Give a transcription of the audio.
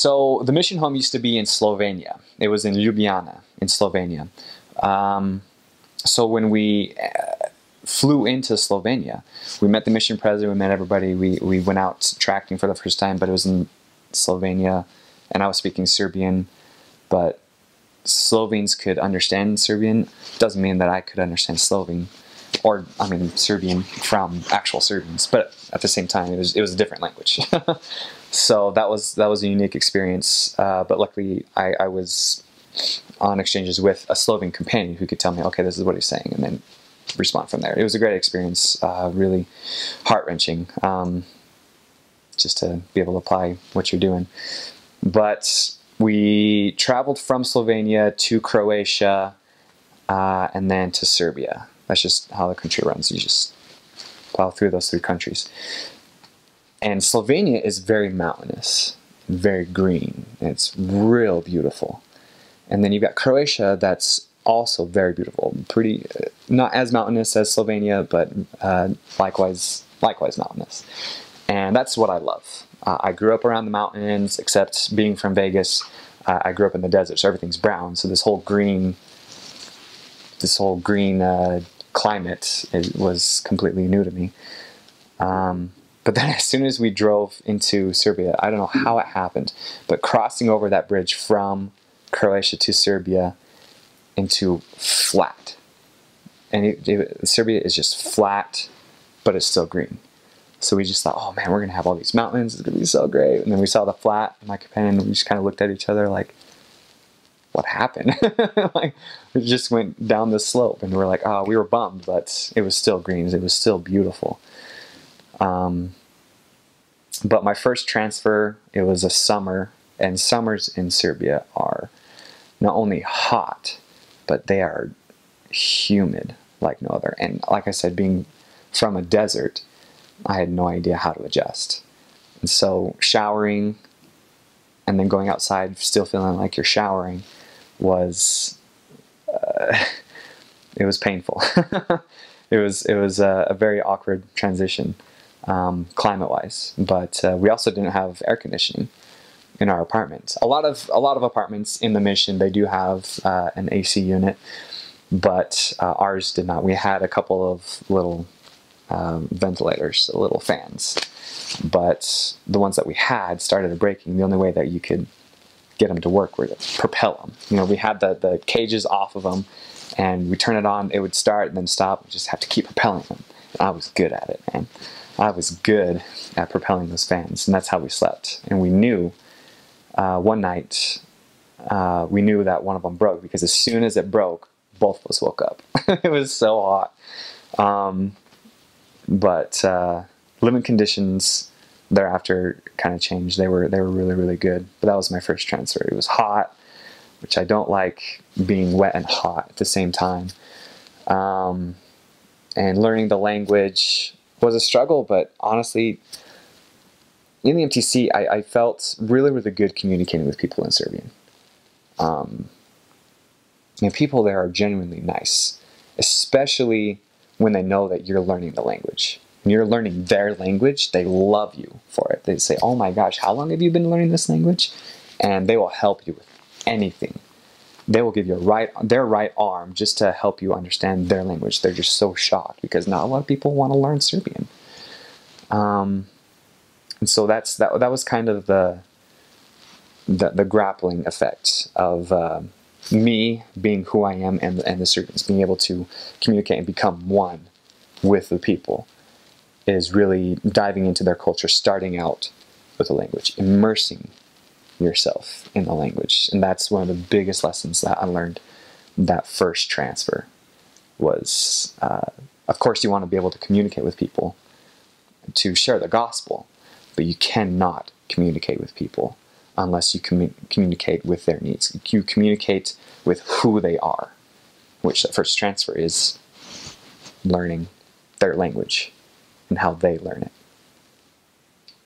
So the mission home used to be in Slovenia. It was in Ljubljana, in Slovenia. So when we flew into Slovenia, we met the mission president, we met everybody, we went out tracking for the first time, but it was in Slovenia, and I was speaking Serbian, but Slovenes could understand Serbian. Doesn't mean that I could understand Slovene, or I mean Serbian from actual Serbians, but at the same time it was a different language. So that was a unique experience, but luckily I was on exchanges with a Slovene companion who could tell me, okay, this is what he's saying, and then respond from there. It was a great experience, really heart-wrenching, just to be able to apply what you're doing. But we traveled from Slovenia to Croatia, and then to Serbia. That's just how the country runs. You just plow through those 3 countries. And Slovenia is very mountainous, very green, and it's real beautiful. And then you've got Croatia that's also very beautiful, pretty, not as mountainous as Slovenia, but likewise mountainous. And that's what I love. I grew up around the mountains, except being from Vegas, I grew up in the desert, so everything's brown. So this whole green climate was completely new to me. But then as soon as we drove into Serbia, I don't know how it happened, but crossing over that bridge from Croatia to Serbia into flat. And Serbia is just flat, but it's still green. So we just thought, oh man, we're going to have all these mountains. It's going to be so great. And then we saw the flat, and my companion, we just kind of looked at each other like, what happened? Like, we just went down this slope, and we're like, oh, we were bummed, but it was still green. It was still beautiful. But my first transfer, it was a summer, and summers in Serbia are not only hot, but they are humid like no other. And like I said, being from a desert, I had no idea how to adjust. And so showering and then going outside still feeling like you're showering was, it was painful. It was a very awkward transition, climate-wise. But we also didn't have air conditioning in our apartments. A lot of apartments in the mission, they do have an AC unit, but ours did not. We had a couple of little ventilators, little fans, but the ones that we had started breaking. The only way that you could get them to work were to propel them. You know, we had the cages off of them, and we turn it on, it would start and then stop. We just have to keep propelling them. And I was good at it, man. I was good at propelling those fans, and that's how we slept. And we knew one night, we knew that one of them broke, because as soon as it broke, both of us woke up. It was so hot. But living conditions thereafter kind of changed. They were really, really good. But that was my first transfer. It was hot, which I don't like, being wet and hot at the same time. And learning the language was a struggle, but honestly, in the MTC, I felt really, really good communicating with people in Serbian. And people there are genuinely nice, especially when they know that you're learning the language. When you're learning their language, they love you for it. They say, oh my gosh, how long have you been learning this language? And they will help you with anything. They will give you their right arm just to help you understand their language. They're just so shocked, because not a lot of people want to learn Serbian. And so that was kind of the grappling effect of me being who I am and the Serbians, being able to communicate and become one with the people, is really diving into their culture, starting out with the language, immersing yourself in the language. And that's one of the biggest lessons that I learned that first transfer was, of course, you want to be able to communicate with people to share the gospel, but you cannot communicate with people unless you communicate with their needs. You communicate with who they are, which the first transfer is learning their language and how they learn it.